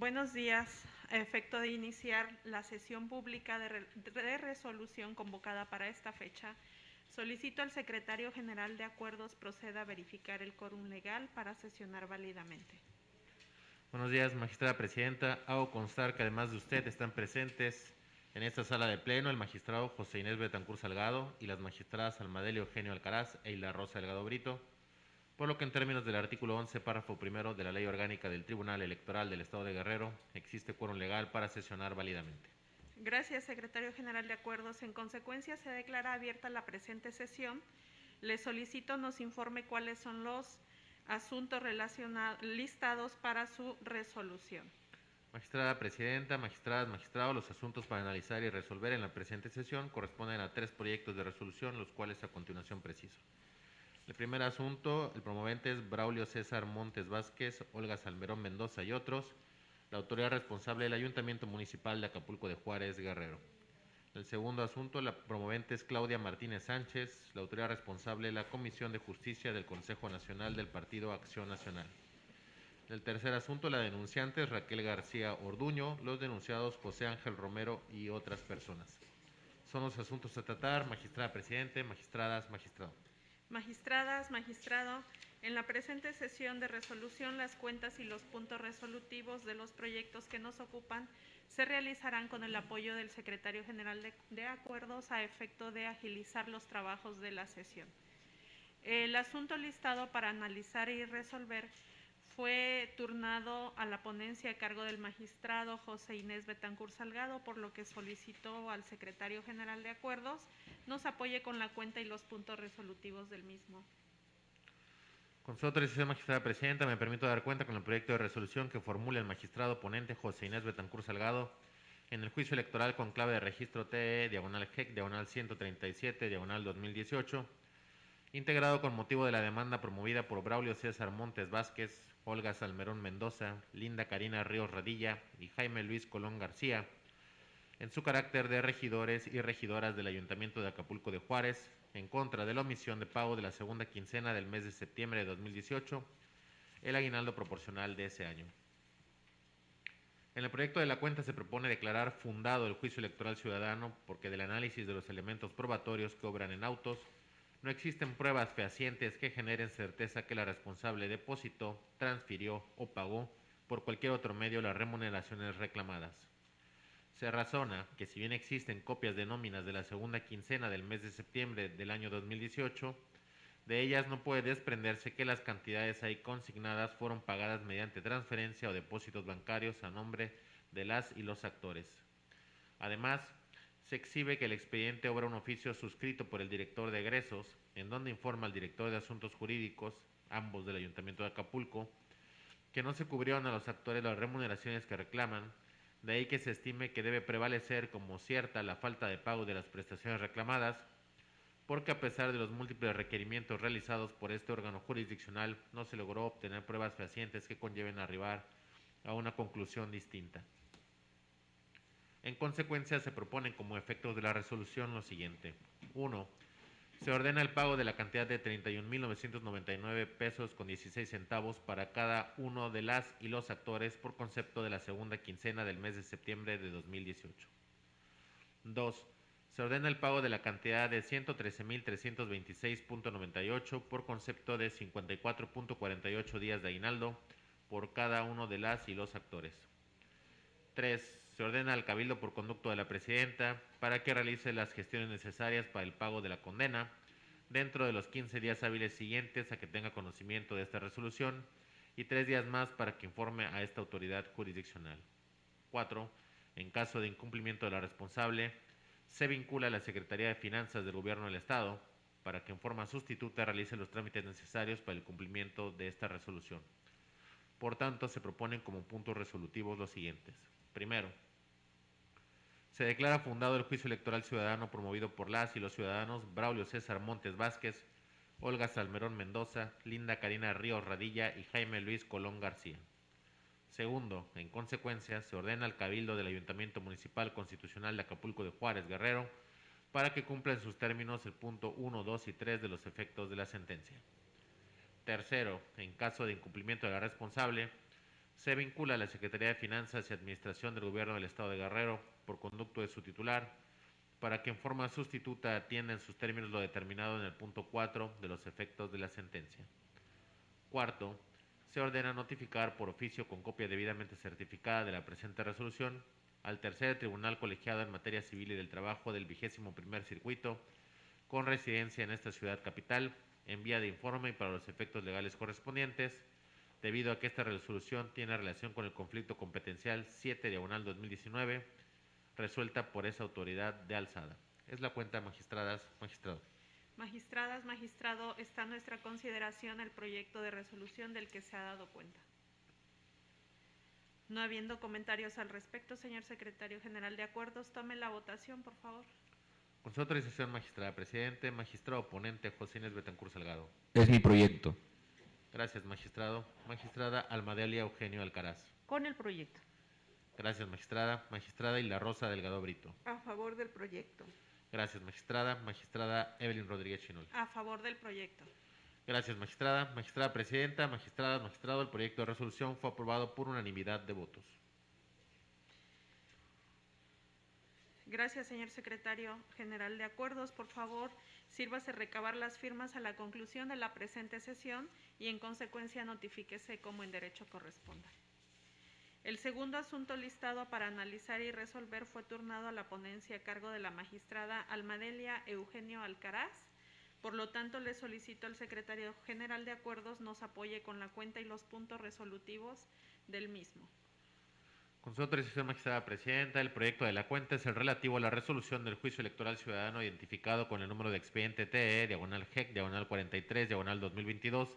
Buenos días. A efecto de iniciar la sesión pública de resolución convocada para esta fecha, solicito al secretario general de Acuerdos proceda a verificar el quórum legal para sesionar válidamente. Buenos días, magistrada presidenta. Hago constar que además de usted están presentes en esta sala de pleno el magistrado José Inés Betancur Salgado y las magistradas Almadelio Eugenio Alcaraz e Hilda Rosa Delgado Brito, por lo que en términos del artículo 11, párrafo primero de la Ley Orgánica del Tribunal Electoral del Estado de Guerrero, existe quórum legal para sesionar válidamente. Gracias, secretario general de Acuerdos. En consecuencia, se declara abierta la presente sesión. Le solicito nos informe cuáles son los asuntos listados para su resolución. Magistrada presidenta, magistradas, magistrados, los asuntos para analizar y resolver en la presente sesión corresponden a 3 proyectos de resolución, los cuales a continuación preciso. El primer asunto, el promovente es Braulio César Montes Vázquez, Olga Salmerón Mendoza y otros, la autoridad responsable del Ayuntamiento Municipal de Acapulco de Juárez, Guerrero. El segundo asunto, la promovente es Claudia Martínez Sánchez, la autoridad responsable de la Comisión de Justicia del Consejo Nacional del Partido Acción Nacional. El tercer asunto, la denunciante es Raquel García Orduño, los denunciados José Ángel Romero y otras personas. Son los asuntos a tratar, magistrada presidente, magistradas, magistrado. Magistradas, magistrado, en la presente sesión de resolución, las cuentas y los puntos resolutivos de los proyectos que nos ocupan se realizarán con el apoyo del secretario general de Acuerdos a efecto de agilizar los trabajos de la sesión. El asunto listado para analizar y resolver fue turnado a la ponencia a cargo del magistrado José Inés Betancur Salgado, por lo que solicitó al secretario general de Acuerdos nos apoye con la cuenta y los puntos resolutivos del mismo. Con su autorización, magistrada presidenta, me permito dar cuenta con el proyecto de resolución que formula el magistrado ponente José Inés Betancur Salgado en el juicio electoral con clave de registro TE, /GEC, /137, /2018, integrado con motivo de la demanda promovida por Braulio César Montes Vázquez, Olga Salmerón Mendoza, Linda Karina Ríos Radilla y Jaime Luis Colón García, en su carácter de regidores y regidoras del Ayuntamiento de Acapulco de Juárez, en contra de la omisión de pago de la segunda quincena del mes de septiembre de 2018, el aguinaldo proporcional de ese año. En el proyecto de la cuenta se propone declarar fundado el juicio electoral ciudadano porque del análisis de los elementos probatorios que obran en autos, no existen pruebas fehacientes que generen certeza que la responsable depositó, transfirió o pagó por cualquier otro medio las remuneraciones reclamadas. Se razona que si bien existen copias de nóminas de la segunda quincena del mes de septiembre del año 2018, de ellas no puede desprenderse que las cantidades ahí consignadas fueron pagadas mediante transferencia o depósitos bancarios a nombre de las y los actores. Además, se exhibe que el expediente obra un oficio suscrito por el director de egresos, en donde informa al director de asuntos jurídicos, ambos del Ayuntamiento de Acapulco, que no se cubrieron a los actores las remuneraciones que reclaman, de ahí que se estime que debe prevalecer como cierta la falta de pago de las prestaciones reclamadas, porque a pesar de los múltiples requerimientos realizados por este órgano jurisdiccional, no se logró obtener pruebas fehacientes que conlleven a arribar a una conclusión distinta. En consecuencia, se proponen como efectos de la resolución lo siguiente. 1. Se ordena el pago de la cantidad de 31.999 pesos con 16 centavos para cada uno de las y los actores por concepto de la segunda quincena del mes de septiembre de 2018. 2. Se ordena el pago de la cantidad de 113.326.98 por concepto de 54.48 días de aguinaldo por cada uno de las y los actores. 3. Se ordena al Cabildo por conducto de la Presidenta para que realice las gestiones necesarias para el pago de la condena dentro de los 15 días hábiles siguientes a que tenga conocimiento de esta resolución y 3 días más para que informe a esta autoridad jurisdiccional. 4. En caso de incumplimiento de la responsable, se vincula a la Secretaría de Finanzas del Gobierno del Estado para que en forma sustituta realice los trámites necesarios para el cumplimiento de esta resolución. Por tanto, se proponen como puntos resolutivos los siguientes. Primero, se declara fundado el juicio electoral ciudadano promovido por las y los ciudadanos Braulio César Montes Vázquez, Olga Salmerón Mendoza, Linda Karina Ríos Radilla y Jaime Luis Colón García. Segundo, en consecuencia, se ordena al Cabildo del Ayuntamiento Municipal Constitucional de Acapulco de Juárez, Guerrero, para que cumpla en sus términos el punto 1, 2 y 3 de los efectos de la sentencia. Tercero, en caso de incumplimiento de la responsable, Se vincula a la Secretaría de Finanzas y Administración del Gobierno del Estado de Guerrero por conducto de su titular, para que en forma sustituta atienda en sus términos lo determinado en el punto 4 de los efectos de la sentencia. Cuarto, se ordena notificar por oficio con copia debidamente certificada de la presente resolución al tercer tribunal colegiado en materia civil y del trabajo del 21º circuito, con residencia en esta ciudad capital, en vía de informe y para los efectos legales correspondientes, debido a que esta resolución tiene relación con el conflicto competencial 7/2019, resuelta por esa autoridad de alzada. Es la cuenta, magistradas, magistrado. Magistradas, magistrado, está a nuestra consideración el proyecto de resolución del que se ha dado cuenta. No habiendo comentarios al respecto, señor secretario general de acuerdos, tome la votación, por favor. Con su autorización, magistrada presidente, magistrado ponente José Inés Betancur Salgado. Es mi proyecto. Gracias, magistrado. Magistrada Almadelia Eugenio Alcaraz. Con el proyecto. Gracias, magistrada. Magistrada Hilda Rosa Delgado Brito. A favor del proyecto. Gracias, magistrada. Magistrada Evelyn Rodríguez Chinol. A favor del proyecto. Gracias, magistrada. Magistrada presidenta, magistradas, magistrado, el proyecto de resolución fue aprobado por unanimidad de votos. Gracias, señor secretario general de acuerdos. Por favor, sírvase recabar las firmas a la conclusión de la presente sesión y en consecuencia notifíquese como en derecho corresponda. El segundo asunto listado para analizar y resolver fue turnado a la ponencia a cargo de la magistrada Almadelia Eugenio Alcaraz. Por lo tanto, le solicito al secretario general de acuerdos nos apoye con la cuenta y los puntos resolutivos del mismo. Con su autorización, magistrada presidenta, el proyecto de la cuenta es el relativo a la resolución del juicio electoral ciudadano identificado con el número de expediente TE/GEC, /43/2022,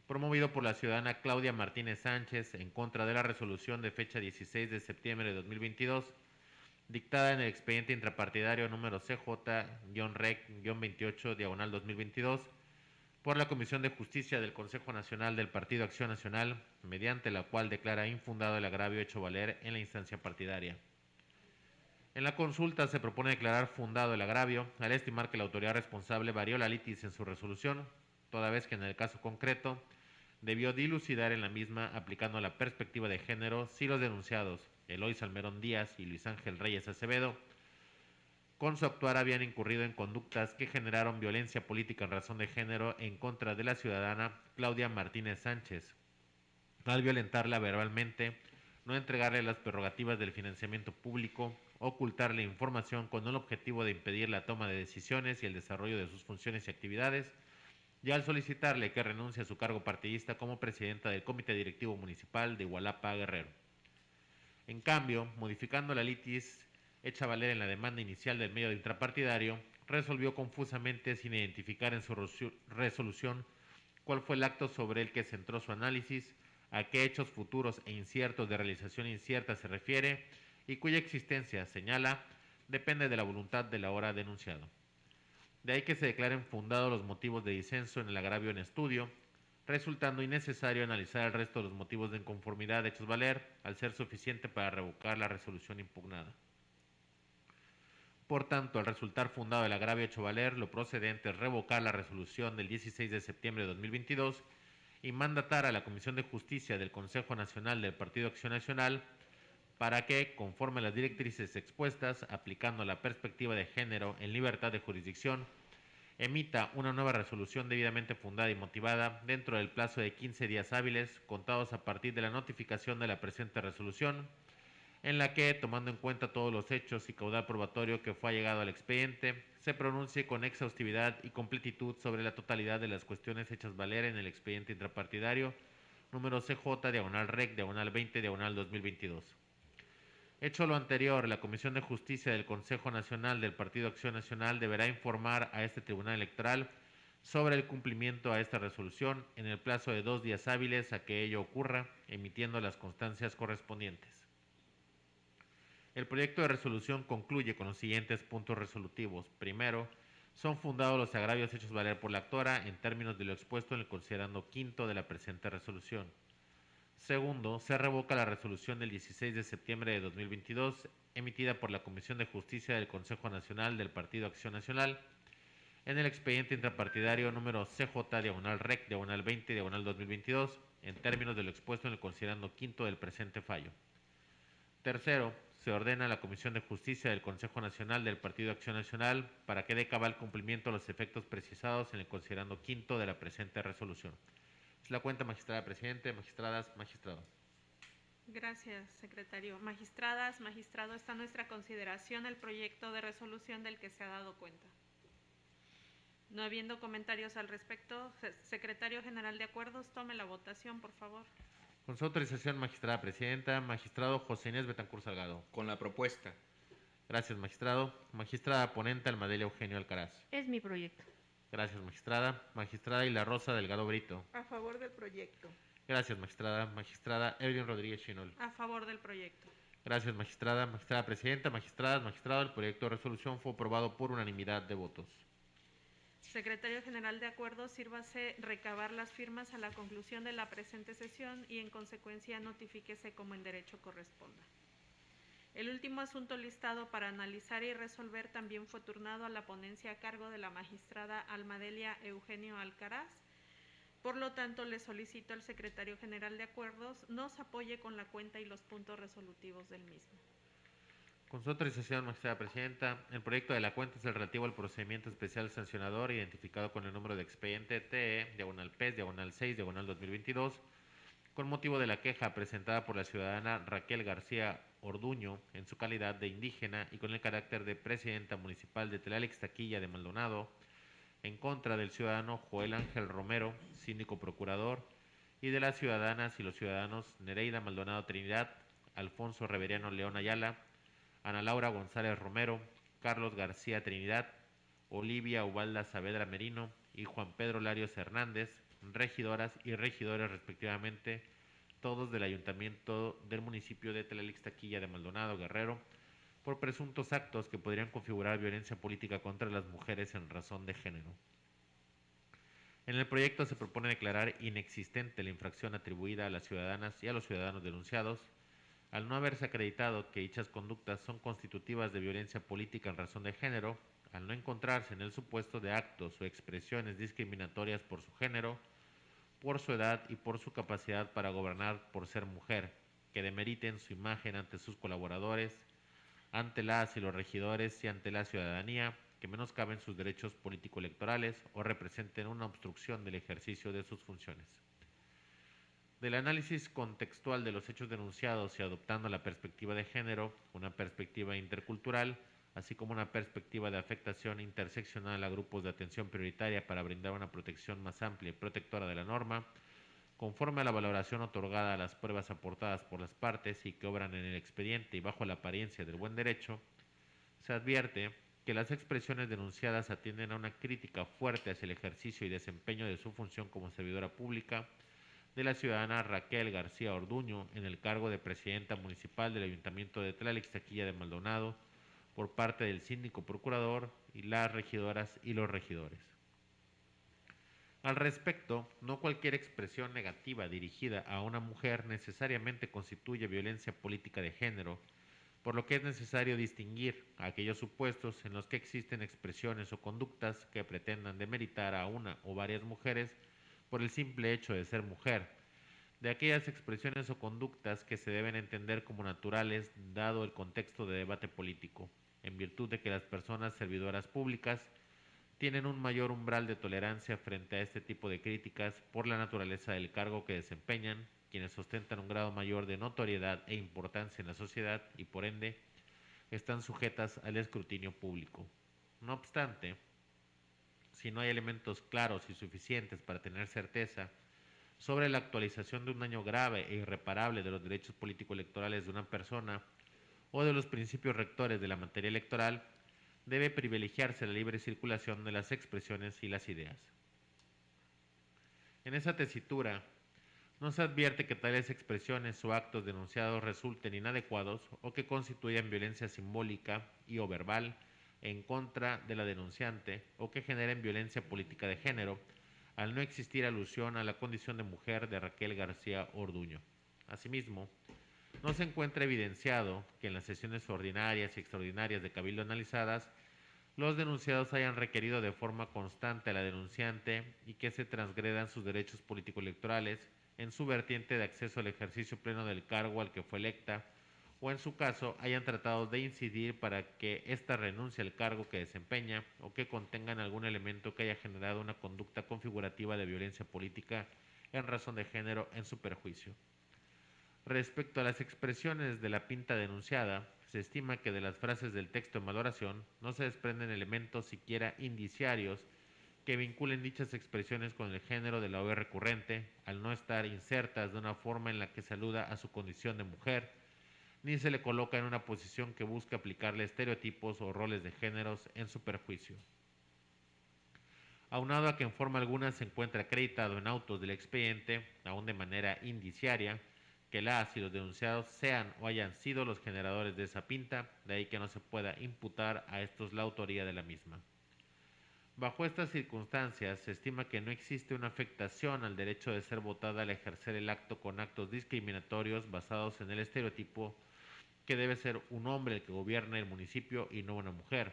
promovido por la ciudadana Claudia Martínez Sánchez en contra de la resolución de fecha 16 de septiembre de 2022, dictada en el expediente intrapartidario número CJ-REC-28/2022, por la Comisión de Justicia del Consejo Nacional del Partido Acción Nacional, mediante la cual declara infundado el agravio hecho valer en la instancia partidaria. En la consulta se propone declarar fundado el agravio al estimar que la autoridad responsable varió la litis en su resolución, toda vez que en el caso concreto debió dilucidar en la misma aplicando la perspectiva de género si los denunciados Eloy Salmerón Díaz y Luis Ángel Reyes Acevedo con su actuar habían incurrido en conductas que generaron violencia política en razón de género en contra de la ciudadana Claudia Martínez Sánchez, al violentarla verbalmente, no entregarle las prerrogativas del financiamiento público, ocultarle información con el objetivo de impedir la toma de decisiones y el desarrollo de sus funciones y actividades, y al solicitarle que renuncie a su cargo partidista como presidenta del Comité Directivo Municipal de Igualapa, Guerrero. En cambio, modificando la litis hecha valer en la demanda inicial del medio intrapartidario, resolvió confusamente sin identificar en su resolución cuál fue el acto sobre el que centró su análisis, a qué hechos futuros e inciertos de realización incierta se refiere y cuya existencia, señala, depende de la voluntad del ahora denunciado. De ahí que se declaren fundados los motivos de disenso en el agravio en estudio, resultando innecesario analizar el resto de los motivos de inconformidad hechos valer, al ser suficiente para revocar la resolución impugnada. Por tanto, al resultar fundado el agravio hecho valer, lo procedente es revocar la resolución del 16 de septiembre de 2022 y mandatar a la Comisión de Justicia del Consejo Nacional del Partido Acción Nacional para que, conforme a las directrices expuestas, aplicando la perspectiva de género en libertad de jurisdicción, emita una nueva resolución debidamente fundada y motivada dentro del plazo de 15 días hábiles, contados a partir de la notificación de la presente resolución, en la que, tomando en cuenta todos los hechos y caudal probatorio que fue allegado al expediente, se pronuncie con exhaustividad y completitud sobre la totalidad de las cuestiones hechas valer en el expediente intrapartidario número CJ-REC-20-2022. Hecho lo anterior, la Comisión de Justicia del Consejo Nacional del Partido Acción Nacional deberá informar a este Tribunal Electoral sobre el cumplimiento a esta resolución en el plazo de 2 días hábiles a que ello ocurra, emitiendo las constancias correspondientes. El proyecto de resolución concluye con los siguientes puntos resolutivos. Primero, son fundados los agravios hechos valer por la actora en términos de lo expuesto en el considerando quinto de la presente resolución. Segundo, se revoca la resolución del 16 de septiembre de 2022 emitida por la Comisión de Justicia del Consejo Nacional del Partido Acción Nacional en el expediente intrapartidario número CJ-REC-20-2022, en términos de lo expuesto en el considerando quinto del presente fallo. Tercero, se ordena a la Comisión de Justicia del Consejo Nacional del Partido Acción Nacional para que dé cabal cumplimiento a los efectos precisados en el considerando quinto de la presente resolución. Es la cuenta, magistrada presidente, magistradas, magistrados. Gracias, secretario. Magistradas, magistrado, está a nuestra consideración el proyecto de resolución del que se ha dado cuenta. No habiendo comentarios al respecto, secretario general de acuerdos, tome la votación, por favor. Con su autorización, magistrada presidenta, magistrado José Inés Betancur Salgado. Con la propuesta. Gracias, magistrado. Magistrada ponente Almadelia Eugenio Alcaraz. Es mi proyecto. Gracias, magistrada. Magistrada Isla Rosa Delgado Brito. A favor del proyecto. Gracias, magistrada. Magistrada Evelyn Rodríguez Chinol. A favor del proyecto. Gracias, magistrada. Magistrada presidenta, magistradas, magistrado, el proyecto de resolución fue aprobado por unanimidad de votos. Secretario General de Acuerdos, sírvase recabar las firmas a la conclusión de la presente sesión y en consecuencia notifíquese como en derecho corresponda. El último asunto listado para analizar y resolver también fue turnado a la ponencia a cargo de la magistrada Almadelia Eugenio Alcaraz. Por lo tanto, le solicito al Secretario General de Acuerdos nos apoye con la cuenta y los puntos resolutivos del mismo. Con su autorización, magistrada presidenta, el proyecto de la cuenta es el relativo al procedimiento especial sancionador identificado con el número de expediente TE/PES/6/2022 con motivo de la queja presentada por la ciudadana Raquel García Orduño en su calidad de indígena y con el carácter de presidenta municipal de Tlalix-Taquilla de Maldonado en contra del ciudadano Joel Ángel Romero, síndico procurador, y de las ciudadanas y los ciudadanos Nereida Maldonado Trinidad, Alfonso Reveriano León Ayala, Ana Laura González Romero, Carlos García Trinidad, Olivia Ubalda Saavedra Merino y Juan Pedro Larios Hernández, regidoras y regidores respectivamente, todos del Ayuntamiento del municipio de Tlalix-Taquilla de Maldonado, Guerrero, por presuntos actos que podrían configurar violencia política contra las mujeres en razón de género. En el proyecto se propone declarar inexistente la infracción atribuida a las ciudadanas y a los ciudadanos denunciados, al no haberse acreditado que dichas conductas son constitutivas de violencia política en razón de género, al no encontrarse en el supuesto de actos o expresiones discriminatorias por su género, por su edad y por su capacidad para gobernar por ser mujer, que demeriten su imagen ante sus colaboradores, ante las y los regidores y ante la ciudadanía, que menoscaben sus derechos político-electorales o representen una obstrucción del ejercicio de sus funciones. Del análisis contextual de los hechos denunciados y adoptando la perspectiva de género, una perspectiva intercultural, así como una perspectiva de afectación interseccional a grupos de atención prioritaria para brindar una protección más amplia y protectora de la norma, conforme a la valoración otorgada a las pruebas aportadas por las partes y que obran en el expediente y bajo la apariencia del buen derecho, se advierte que las expresiones denunciadas atienden a una crítica fuerte hacia el ejercicio y desempeño de su función como servidora pública de la ciudadana Raquel García Orduño en el cargo de presidenta municipal del Ayuntamiento de Tlalix-Taquilla de Maldonado por parte del síndico procurador y las regidoras y los regidores. Al respecto, no cualquier expresión negativa dirigida a una mujer necesariamente constituye violencia política de género, por lo que es necesario distinguir aquellos supuestos en los que existen expresiones o conductas que pretendan demeritar a una o varias mujeres por el simple hecho de ser mujer, de aquellas expresiones o conductas que se deben entender como naturales dado el contexto de debate político, en virtud de que las personas servidoras públicas tienen un mayor umbral de tolerancia frente a este tipo de críticas por la naturaleza del cargo que desempeñan, quienes ostentan un grado mayor de notoriedad e importancia en la sociedad y por ende están sujetas al escrutinio público. No obstante, si no hay elementos claros y suficientes para tener certeza sobre la actualización de un daño grave e irreparable de los derechos político-electorales de una persona o de los principios rectores de la materia electoral, debe privilegiarse la libre circulación de las expresiones y las ideas. En esa tesitura, no se advierte que tales expresiones o actos denunciados resulten inadecuados o que constituyan violencia simbólica y o verbal en contra de la denunciante o que generen violencia política de género, al no existir alusión a la condición de mujer de Raquel García Orduño. Asimismo, no se encuentra evidenciado que en las sesiones ordinarias y extraordinarias de cabildo analizadas, los denunciados hayan requerido de forma constante a la denunciante y que se transgredan sus derechos político-electorales en su vertiente de acceso al ejercicio pleno del cargo al que fue electa, o en su caso hayan tratado de incidir para que ésta renuncie al cargo que desempeña o que contengan algún elemento que haya generado una conducta configurativa de violencia política en razón de género en su perjuicio. Respecto a las expresiones de la pinta denunciada, se estima que de las frases del texto en valoración no se desprenden elementos siquiera indiciarios que vinculen dichas expresiones con el género de la OE recurrente, al no estar insertas de una forma en la que se aluda a su condición de mujer, ni se le coloca en una posición que busque aplicarle estereotipos o roles de géneros en su perjuicio. Aunado a que en forma alguna se encuentra acreditado en autos del expediente, aún de manera indiciaria, que las y los denunciados sean o hayan sido los generadores de esa pinta, de ahí que no se pueda imputar a estos la autoría de la misma. Bajo estas circunstancias, se estima que no existe una afectación al derecho de ser votada al ejercer el acto con actos discriminatorios basados en el estereotipo que debe ser un hombre el que gobierne el municipio y no una mujer,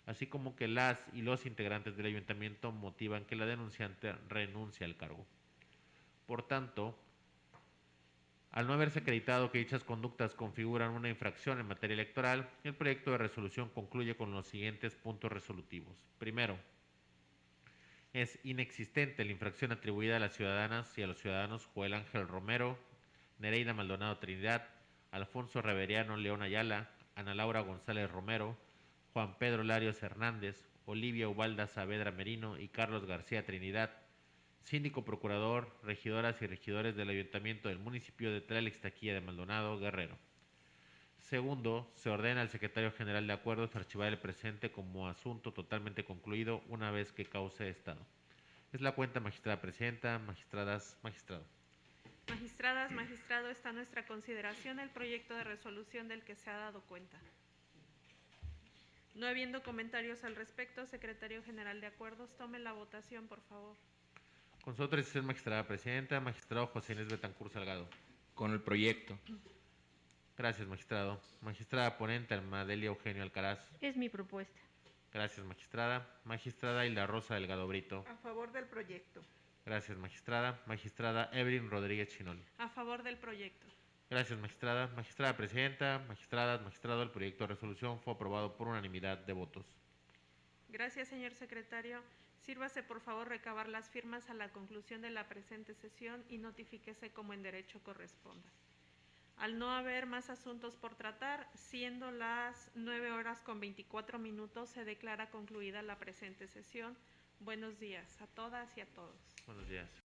así como que las y los integrantes del ayuntamiento motivan que la denunciante renuncie al cargo. Por tanto, al no haberse acreditado que dichas conductas configuran una infracción en materia electoral, el proyecto de resolución concluye con los siguientes puntos resolutivos. Primero, es inexistente la infracción atribuida a las ciudadanas y a los ciudadanos Joel Ángel Romero, Nereida Maldonado Trinidad, Alfonso Reveriano León Ayala, Ana Laura González Romero, Juan Pedro Larios Hernández, Olivia Ubalda Saavedra Merino y Carlos García Trinidad, síndico procurador, regidoras y regidores del Ayuntamiento del municipio de Tlalixtaquilla de Maldonado, Guerrero. Segundo, se ordena al secretario general de acuerdos archivar el presente como asunto totalmente concluido una vez que cause estado. Es la cuenta, magistrada presidenta, magistradas, magistrado. Magistradas, magistrado, está a nuestra consideración el proyecto de resolución del que se ha dado cuenta. No habiendo comentarios al respecto, secretario general de acuerdos, tome la votación, por favor. Con su autorización, magistrada presidenta, magistrado José Inés Betancur Salgado. Con el proyecto. Gracias, magistrado. Magistrada ponente, Almadelia Eugenio Alcaraz. Es mi propuesta. Gracias, magistrada. Magistrada Hilda Rosa Delgado Brito. A favor del proyecto. Gracias, magistrada. Magistrada Evelyn Rodríguez Chinol. A favor del proyecto. Gracias, magistrada. Magistrada presidenta, magistradas, magistrado, el proyecto de resolución fue aprobado por unanimidad de votos. Gracias, señor secretario. Sírvase, por favor, recabar las firmas a la conclusión de la presente sesión y notifíquese como en derecho corresponda. Al no haber más asuntos por tratar, siendo las 9:24, se declara concluida la presente sesión. Buenos días a todas y a todos. Buenos días.